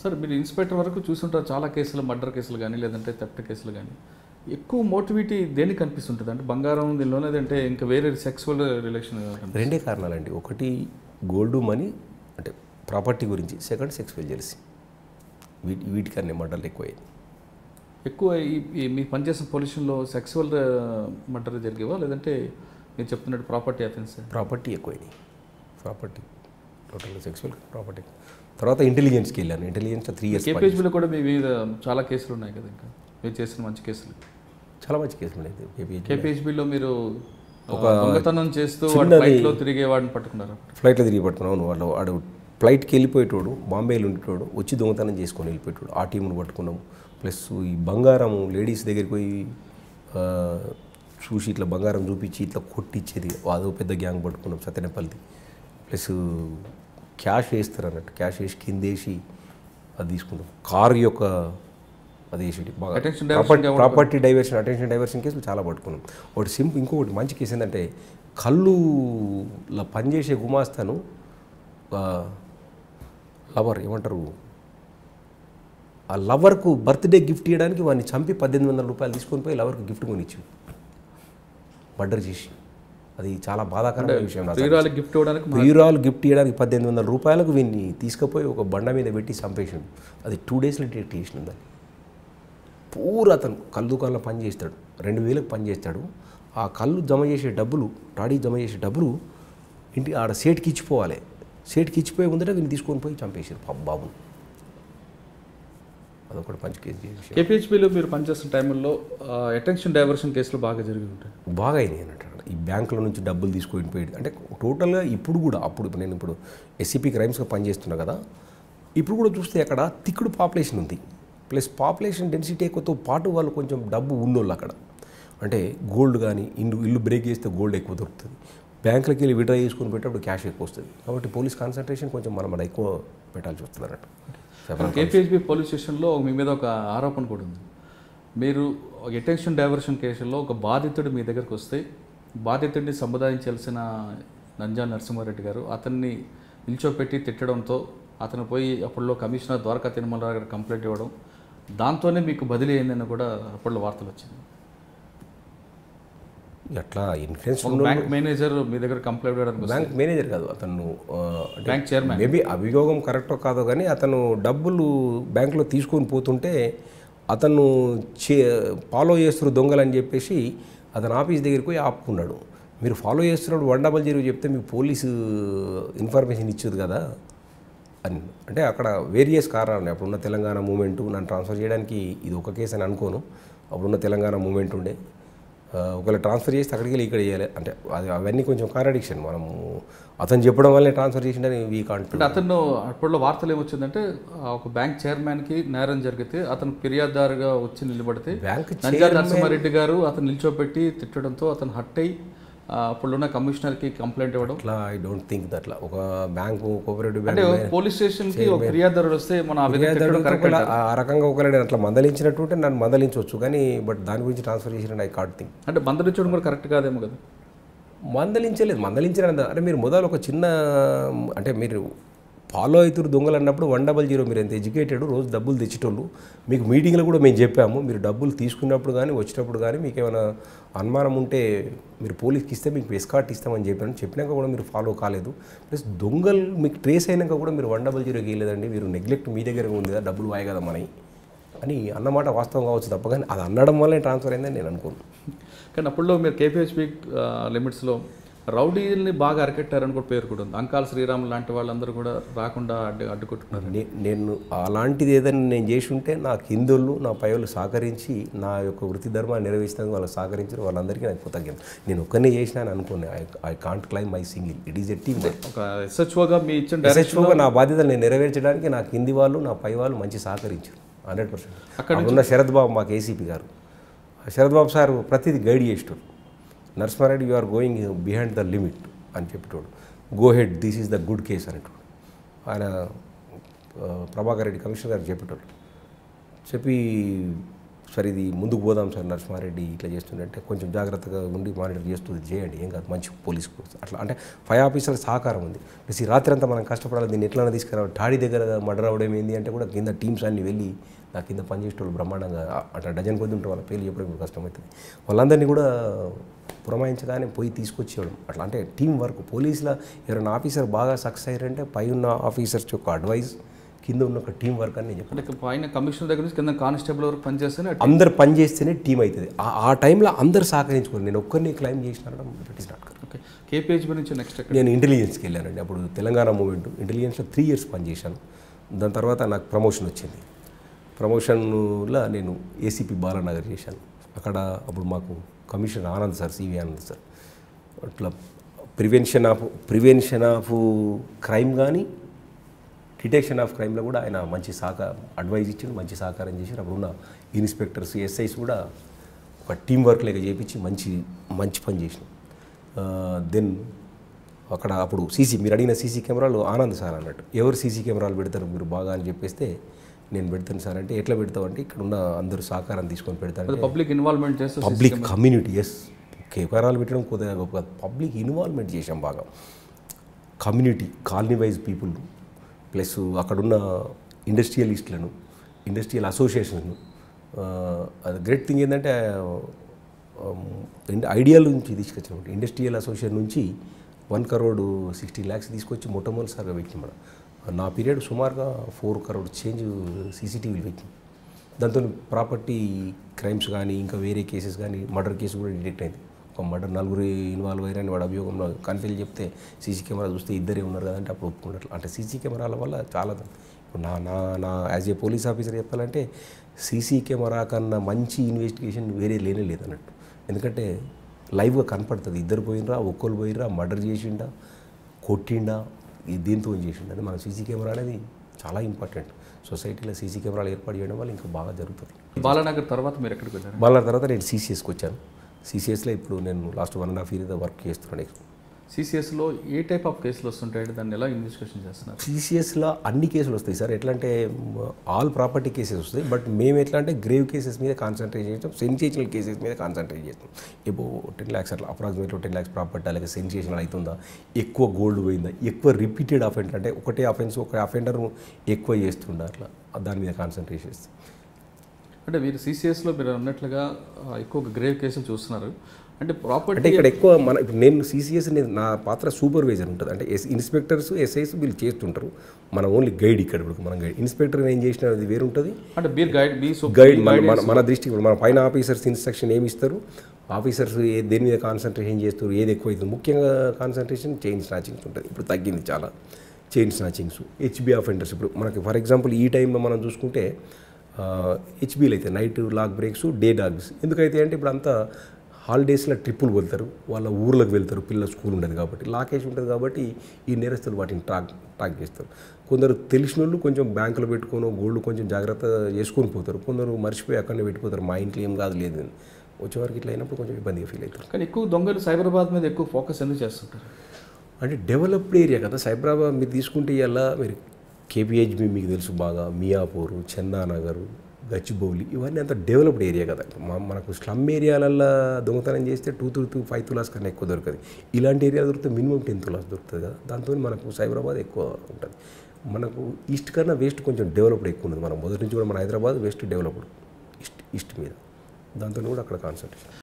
Sir మీరు inspector వరకు చూసుంటారు చాలా కేసులు, మర్డర్ కేసులు కానీ లేదంటే థెఫ్ట్ కేసులు కానీ. ఎక్కువ మోటివిటీ దేనికి కనిపిస్తుంటుంది? అంటే బంగారం దీనిలో, లేదంటే ఇంకా వేరే సెక్సువల్ రిలేషన్? రెండే కారణాలండి. ఒకటి గోల్డ్ మనీ, అంటే ప్రాపర్టీ గురించి. Second sexual jealousy. వీటికన్నీ మర్డర్లు ఎక్కువయ్యాయి. ఎక్కువ ఈ మీరు పనిచేసిన పొల్యూషన్లో సెక్సువల్ మర్డర్ జరిగేవా, లేదంటే మీరు చెప్తున్నట్టు ప్రాపర్టీ అఫెన్స్? ప్రాపర్టీ ఎక్కువైనాయి. Property total sexual property. తర్వాత ఇంటెలిజెన్స్కి వెళ్ళాను. Intelligence 3 years. కేపీహెచ్బీలో కూడా మీ మీద చాలా కేసులు ఉన్నాయి కదా, ఇంకా మీరు చేసిన మంచి కేసులు, చాలా మంచి కేసులు ఉన్నాయి. కేపీహెచ్బీలో మీరు ఒక దొంగతనం చేస్తూ ఫ్లైట్లో తిరిగే వాడిని పట్టుకున్నారు. ఫ్లైట్లో తిరిగి పట్టుకున్నాను. వాడు ఫ్లైట్కి వెళ్ళిపోయేటోడు, బాంబేలో ఉండేటోడు, వచ్చి దొంగతనం చేసుకొని వెళ్ళిపోయేటోడు. ఆ టీంను పట్టుకున్నాము. ప్లస్ ఈ బంగారం లేడీస్ దగ్గరికి పోయి చూసి ఇట్లా బంగారం చూపించి ఇట్లా కొట్టించేది, అదో పెద్ద గ్యాంగ్ పట్టుకున్నాం సత్యనపల్లిది. ప్లస్ క్యాష్ వేస్తారు అన్నట్టు, క్యాష్ వేసి కిందేసి అది తీసుకుంటాం. కారు యొక్క అది వేసి బాగా ప్రాపర్టీ డైవర్షన్, అటెన్షన్ డైవర్షన్ కేసులు చాలా పట్టుకున్నాం. ఒకటి ఇంకొకటి మంచి కేసు ఏంటంటే, కళ్ళులా పనిచేసే గుమాస్తాను లవర్ ఏమంటారు, ఆ లవర్కు బర్త్డే గిఫ్ట్ ఇవ్వడానికి వాడిని చంపి 1800 రూపాయలు తీసుకొని పోయి లవర్కు గిఫ్ట్ కొనిచ్చు, మర్డర్ చేసి. అది చాలా బాధాకరమైన విషయం. ప్రియురాలు గిఫ్ట్ ఇవ్వడానికి 1800 రూపాయలకు వీడిని తీసుకుపోయి ఒక బండ మీద పెట్టి చంపేసాడు. అది 2 daysలో డిటెక్ట్ చేసినాం దాన్ని. పూరా అతను కళ్ళు దుకాణంలో పని చేస్తాడు, 2000కి పని చేస్తాడు. ఆ కళ్ళు జమ చేసే డబ్బులు, టాడీ జమ చేసే డబ్బులు ఇంటికి ఆడ సేట్కి ఇచ్చిపోవాలి. సేట్కి ఇచ్చిపోయే ముందట వీళ్ళు తీసుకొని పోయి చంపేసారు బాబు. అదొకటి మంచి కేసు. కేపీహెచ్బీలో మీరు పనిచేస్తున్న టైంలో అటెన్షన్ డైవర్షన్ కేసులు బాగా జరిగి ఉంటాయి. బాగా అయినాయి అన్నట్టు. ఈ బ్యాంకుల నుంచి డబ్బులు తీసుకొని పోయి, అంటే టోటల్గా ఇప్పుడు కూడా, నేను ఇప్పుడు SCP క్రైమ్స్గా పనిచేస్తున్నా కదా, ఇప్పుడు కూడా చూస్తే అక్కడ తిక్కుడు పాపులేషన్ ఉంది. ప్లస్ పాపులేషన్ డెన్సిటీ ఎక్కువతో పాటు వాళ్ళు కొంచెం డబ్బు ఉన్నోళ్ళు అక్కడ. అంటే గోల్డ్ కానీ, ఇల్లు బ్రేక్ చేస్తే గోల్డ్ ఎక్కువ దొరుకుతుంది. బ్యాంకులకి వెళ్ళి విడ్రా చేసుకుని పెట్టేటప్పుడు క్యాష్ ఎక్కువ వస్తుంది. కాబట్టి పోలీస్ కాన్సన్ట్రేషన్ కొంచెం మనం ఎక్కువ పెట్టాల్సి వస్తుంది అన్నట్టు. కేపీహెచ్బీ పోలీస్ స్టేషన్లో మీ మీద ఒక ఆరోపణ కూడా ఉంది. మీరు అటెన్షన్ డైవర్షన్ కేసుల్లో ఒక బాధితుడు మీ దగ్గరకు వస్తే, బాధితుడిని సముదాయించాల్సిన నంజాల నరసింహారెడ్డి గారు అతన్ని నిల్చోపెట్టి తిట్టడంతో అతను పోయి అప్పట్లో కమిషనర్ ద్వారకా తిరుమలరావు గారు కంప్లైంట్ ఇవ్వడం, దాంతోనే మీకు బదిలీ అయిందని కూడా అప్పట్లో వార్తలు వచ్చింది. అట్లా ఇన్ఫ్లుయెన్స్ బ్యాంక్ మేనేజర్ మీ దగ్గర కంప్లైంట్ ఇవ్వడానికి, బ్యాంక్ మేనేజర్ కాదు అతను, బ్యాంక్ చైర్మన్. మేబీ అభియోగం కరెక్టో కాదో కానీ అతను డబ్బులు బ్యాంకులో తీసుకొని పోతుంటే అతను ఫాలో చేస్తున్నారు దొంగలని చెప్పేసి అతను ఆఫీస్ దగ్గరికి పోయి ఆపుకున్నాడు. మీరు ఫాలో చేస్తున్నప్పుడు 100 చెప్తే మీకు పోలీసు ఇన్ఫర్మేషన్ ఇచ్చేది కదా అని. అంటే అక్కడ వేరియస్ కారణాలు. అప్పుడున్న తెలంగాణ మూమెంటు నన్ను ట్రాన్స్ఫర్ చేయడానికి ఇది ఒక కేసు అని అనుకోను. అప్పుడున్న తెలంగాణ మూమెంట్ ఉండే, ఒకవేళ ట్రాన్స్ఫర్ చేస్తే అక్కడికి వెళ్ళి ఇక్కడ చేయాలి అంటే అవన్నీ కొంచెం కాంట్రడిక్షన్. మనము అతను చెప్పడం వల్లే ట్రాన్స్ఫర్ చేసిండని వీ కాంట్. అంటే అతను అప్పట్లో వార్తలు ఏమొచ్చిందంటే, ఒక బ్యాంక్ చైర్మన్కి నేరం జరిగితే అతను ఫిర్యాదుదారుగా వచ్చి నిలబడితే నంజాల నరసింహారెడ్డి గారు అతను నిల్చోపెట్టి తిట్టడంతో అతను హట్ అయ్యి అప్పుడున్న కమిషనర్కి కంప్లైంట్ ఇవ్వడం. అట్లా ఐ డోంట్ థింక్ దట్లా ఒక బ్యాంకు కోఆపరేటివ్ అంటే పోలీస్ స్టేషన్కి ఒక ఫిర్యాదుదారు వస్తే మన ఆ రకంగా ఒకవేళ అట్లా మందలించినట్టు ఉంటే నన్ను మందలించవచ్చు, కానీ బట్ దాని గురించి ట్రాన్స్ఫర్ చేసిన ఐ కాంట్ థింక్. అంటే మందలించడం కూడా కరెక్ట్ కాదేమో కదా. మందలించలేదు. అంటే మీరు మొదలు ఒక చిన్న, అంటే మీరు ఫాలో అవుతురు దొంగలు అన్నప్పుడు 100 మీరు ఎంత ఎడ్యుకేటెడ్, రోజు డబ్బులు తెచ్చేటోళ్ళు. మీకు మీటింగ్లో కూడా మేము చెప్పాము, మీరు డబ్బులు తీసుకున్నప్పుడు కానీ వచ్చేటప్పుడు కానీ మీకు ఏమైనా అనుమానం ఉంటే మీరు పోలీస్కి ఇస్తే మీకు ఎస్కార్ట్ ఇస్తామని చెప్పినాక కూడా మీరు ఫాలో కాలేదు. ప్లస్ దొంగలు మీకు ట్రేస్ అయినాక కూడా మీరు 100 వేయలేదండి, మీరు నెగ్లెక్ట్ మీ దగ్గర ఉంది కదా, డబ్బులు వాయి కదా మనవి అని అన్నమాట వాస్తవం కావచ్చు తప్ప, కానీ అది అనడం వల్లే ట్రాన్స్ఫర్ అయిందని నేను అనుకోను. కానీ అప్పుడులో మీరు కేపీహెచ్బీ లిమిట్స్లో రౌడీల్ని బాగా అరికెట్టారని కూడా పేరు కూడా ఉంది. అంకాల శ్రీరాములు లాంటి వాళ్ళందరూ కూడా రాకుండా అడ్డుకుంటున్నారు. నేను అలాంటిది ఏదైనా నేను చేసి ఉంటే నాకు హిందువులు నా పై వాళ్ళు సహకరించి నా యొక్క వృత్తి ధర్మాన్ని నెరవేర్చడానికి వాళ్ళు సహకరించిన వాళ్ళందరికీ నాకు కృతజ్ఞత. నేను ఒక్కనే చేసినా అని అనుకోండి. I can't claim my single, it is a team. ఒక SHOగా మీ ఇచ్చిన SHOగా నా బాధ్యతలు నేను నెరవేర్చడానికి నాకు హిందీ వాళ్ళు నా పై వాళ్ళు మంచి సహకరించారు 100%. అక్కడ ఉన్న శరత్ బాబు మాకు ACP గారు, శరత్ బాబు సార్ ప్రతిదీ గైడ్ చేసేటోడు. Narasimhareddy you are going behind the limit అని చెప్పేటోడు. Go ahead, this is the good case అనేటోడు. ఆయన ప్రభాకర్ రెడ్డి కమిషనర్ గారు చెప్పేటోడు. చెప్పి సార్ ఇది ముందుకు పోదాం సార్, నరసింహారెడ్డి ఇట్లా చేస్తుందంటే కొంచెం జాగ్రత్తగా ఉండి మానిటర్ చేస్తూ ఇది చేయండి, ఏం కాదు, మంచి పోలీస్ ఫోర్స్ అట్లా అంటే 5 ఆఫీసర్ల సహకారం ఉంది. ప్లస్ ఈ రాత్రి అంతా మనం కష్టపడాలి, దీన్ని ఎట్లైనా తీసుకురావాలి. ఠాడీ దగ్గర మర్డర్ అవడం ఏంది అంటే కూడా కింద టీమ్స్ అన్ని వెళ్ళి నా కింద పనిచేసేటోళ్ళు బ్రహ్మాండంగా అట్లా డజన్ కొద్ది ఉంటారు, వాళ్ళ పేర్లు చెప్పడం కష్టమవుతుంది. వాళ్ళందరినీ కూడా పురమాయించగానే పోయి తీసుకొచ్చేయడం అట్లా. అంటే టీం వర్క్. పోలీసులో ఎవరైనా ఆఫీసర్ బాగా సక్సెస్ అయ్యారంటే పై ఉన్న ఆఫీసర్స్ యొక్క అడ్వైస్, కింద ఉన్న ఒక టీం వర్క్ అని చెప్పి. అంటే పైన కమిషనర్ దగ్గర నుంచి కింద కానిస్టేబుల్ వరకు పనిచేస్తేనే అందరు పని చేస్తేనే టీం అవుతుంది. ఆ టైంలో అందరు సహకరించుకోండి. నేను ఒక్కరిని క్లైమ్ చేసినాను, it is not correct. Okay. KPHB నుంచి నెక్స్ట్ నేను ఇంటెలిజెన్స్కి వెళ్ళానండి. అప్పుడు తెలంగాణ మూవ్మెంట్ ఇంటెలిజెన్స్లో 3 years పనిచేశాను. దాని తర్వాత నాకు ప్రమోషన్ వచ్చింది. ప్రమోషన్లో నేను ఏసీపీ బాలానగర్ చేశాను. అక్కడ అప్పుడు మాకు commissioner Anand sir, C V Anand sir, అట్లా ప్రివెన్షన్ ఆఫ్ క్రైమ్ కానీ డిటెక్షన్ ఆఫ్ క్రైమ్లో కూడా ఆయన మంచి అడ్వైజ్ ఇచ్చిండు, మంచి సహకారం చేశారు. అప్పుడున్న ఇన్స్పెక్టర్స్, ఎస్ఐస్ కూడా ఒక టీం వర్క్ లేక చేయించి మంచి పని చేసినాం. దెన్ అక్కడ అప్పుడు మీరు అడిగిన సీసీ కెమెరాలు ఆనంద్ సార్ అన్నట్టు. ఎవరు సీసీ కెమెరాలు పెడతారు మీరు బాగా అని చెప్పేస్తే నేను పెడతాను సార్ అంటే, ఎట్లా పెడతావు అంటే ఇక్కడ ఉన్న అందరూ సహకారం తీసుకొని పెడతాను. పబ్లిక్ ఇన్వాల్వ్మెంట్ చేస్తే పబ్లిక్ కమ్యూనిటీ, ఎస్, కెమెరాలు పెట్టడం కొద్దిగా గొప్ప, పబ్లిక్ ఇన్వాల్వ్మెంట్ చేసాం బాగా. Community, colony wise people, plus అక్కడున్న ఇండస్ట్రియలిస్టులను, ఇండస్ట్రియల్ అసోసియేషన్ను. అది గ్రేట్ థింగ్ ఏంటంటే ఐడియాల నుంచి తీసుకొచ్చిన ఇండస్ట్రియల్ అసోసియేషన్ నుంచి 1,60 lakhs తీసుకొచ్చి మొట్టమొదటిసారిగా పెట్టినాం మనం. నా పీరియడ్ సుమారుగా 4 crore చేంజ్ సీసీటీవీలు పెట్టినాం. దాంతో ప్రాపర్టీ క్రైమ్స్ కానీ ఇంకా వేరే కేసెస్ కానీ, మర్డర్ కేసు కూడా డిటెక్ట్ అయింది. ఒక మర్డర్ 4 ఇన్వాల్వ్ అయ్యారని వాడు అభియోగంలో కన్ఫ్యూజ్ చెప్తే సీసీ కెమెరా చూస్తే 2 ఉన్నారు కదంటే అప్పుడు ఒప్పుకున్నట్లు. అంటే సీసీ కెమెరాల వల్ల చాలా నా యాజ్ ఏ పోలీస్ ఆఫీసర్ చెప్పాలంటే సీసీ కెమెరా కన్నా మంచి ఇన్వెస్టిగేషన్ వేరే లేనే లేదన్నట్టు. ఎందుకంటే లైవ్గా కనపడుతుంది, 2 పోయినరా, ఒక్కరు పోయినరా, మర్డర్ చేసిండా, కొట్టిండా, దీంతో చేసిండా అని. మన సీసీ కెమెరా అనేది చాలా ఇంపార్టెంట్. సొసైటీలో సీసీ కెమెరాలు ఏర్పాటు చేయడం వల్ల ఇంకా బాగా జరుగుతుంది. బాలానగర్ తర్వాత మీరు ఎక్కడికి వెళ్ళారు? బాలానగర్ తర్వాత నేను సీసీఎస్కి వచ్చాను. సీసీఎస్లో ఇప్పుడు నేను లాస్ట్ 1.5 year వర్క్ చేస్తున్నాను. సిసిఎస్లో ఏ టైప్ ఆఫ్ కేసులు వస్తుంటాయి, దాన్ని ఎలా ఇన్వెస్టిగేషన్ చేస్తున్నారు? సిసిఎస్లో అన్ని కేసులు వస్తాయి సార్. ఎట్లా అంటే ఆల్ ప్రాపర్టీ కేసెస్ వస్తాయి. బట్ మేము ఎట్లా అంటే గ్రేవ్ కేసెస్ మీద కాన్సన్ట్రేట్ చేస్తాం, సెన్సేషనల్ కేసెస్ మీద కాన్సన్ట్రేట్ చేస్తాం. ఇప్పుడు 10 lakhs అట్లా అప్రాక్సిమేట్లీ 10 lakhs ప్రాపర్టీ అలాగే సెన్సేషనల్ అవుతుందా, ఎక్కువ గోల్డ్ పోయిందా, ఎక్కువ రిపీటెడ్ అఫెండర్ అంటే ఒకటే అఫెన్స్ ఒక అఫెండర్ ఎక్కువ చేస్తుండ, అట్లా దాని మీద కాన్సన్ట్రేట్ చేస్తాం. అంటే మీరు సిసిఎస్లో మీరు అన్నట్లుగా ఎక్కువ గ్రేవ్ కేసులు చూస్తున్నారు. అంటే ప్రాపర్టీ అంటే ఇక్కడ ఎక్కువ ఇప్పుడు నేను సిసిఎస్ నా పాత్ర సూపర్వైజర్ ఉంటుంది. అంటే ఇన్స్పెక్టర్స్, ఎస్ఐస్ వీళ్ళు చేస్తుంటారు, మన ఓన్లీ గైడ్. ఇక్కడ ఇప్పుడు మనం గైడ్, ఇన్స్పెక్టర్ ఏం చేసిన అది వేరు ఉంటుంది. అంటే మీరు గైడ్ మన దృష్టికి మన పైన ఆఫీసర్స్ ఇన్స్ట్రక్షన్ ఏమి ఇస్తారు, ఆఫీసర్స్ దేని మీద కాన్సన్ట్రేషన్ చేస్తారు, ఏది ఎక్కువ అవుతుంది. ముఖ్యంగా కాన్సన్ట్రేషన్ చైన్ స్నాచింగ్స్ ఉంటుంది. ఇప్పుడు తగ్గింది చాలా చైన్ స్నాచింగ్స్, హెచ్బి అఫెండర్స్. ఇప్పుడు మనకి ఫర్ ఎగ్జాంపుల్ ఈ టైంలో మనం చూసుకుంటే హెచ్బీలు అయితే night lock breaks, day dogs. ఎందుకైతే అంటే ఇప్పుడు అంతా హాలిడేస్లో ట్రిప్పులు వెళ్తారు, వాళ్ళ ఊర్లకు వెళ్తారు, పిల్లల స్కూల్ ఉండదు కాబట్టి, లాకేజ్ ఉంటుంది కాబట్టి ఈ నేరస్తులు వాటిని ట్రాక్ చేస్తారు. కొందరు తెలిసిన వాళ్ళు కొంచెం బ్యాంకులో పెట్టుకొని గోల్డ్ కొంచెం జాగ్రత్త చేసుకొని పోతారు, కొందరు మర్చిపోయి అక్కడనే పెట్టిపోతారు, మా ఇంట్లో ఏం కాదు లేదు అని. వచ్చేవారికి ఇట్లా అయినప్పుడు కొంచెం ఇబ్బందిగా ఫీల్ అవుతారు. కానీ ఎక్కువ దొంగలు సైబరాబాద్ మీద ఎక్కువ ఫోకస్ ఎందుకు చేస్తుంటారు? అంటే డెవలప్డ్ ఏరియా కదా సైబరాబాద్. మీరు తీసుకుంటే ఇలా మీరు కేపీహెచ్బీ మీకు తెలుసు బాగా, మియాపూర్, చందానగర్, గచ్చిబౌలి, ఇవన్నీ అంత డెవలప్డ్ ఏరియా కదా. మనకు స్లమ్ ఏరియాలల్లో దొంగతనం చేస్తే 2 to 5 tulas కన్నా ఎక్కువ దొరకదు. ఇలాంటి ఏరియా దొరికితే మినిమం 10 tulas దొరుకుతుంది కదా. దాంతో మనకు సైబరాబాద్ ఎక్కువ ఉంటుంది. మనకు ఈస్ట్ కన్నా వెస్ట్ కొంచెం డెవలప్డ్ ఎక్కువ ఉన్నది. మనం మొదటి నుంచి కూడా మన హైదరాబాద్ వెస్ట్ డెవలప్డ్, ఈస్ట్ మీద, దాంతో కూడా అక్కడ కాన్సన్ట్రేషన్.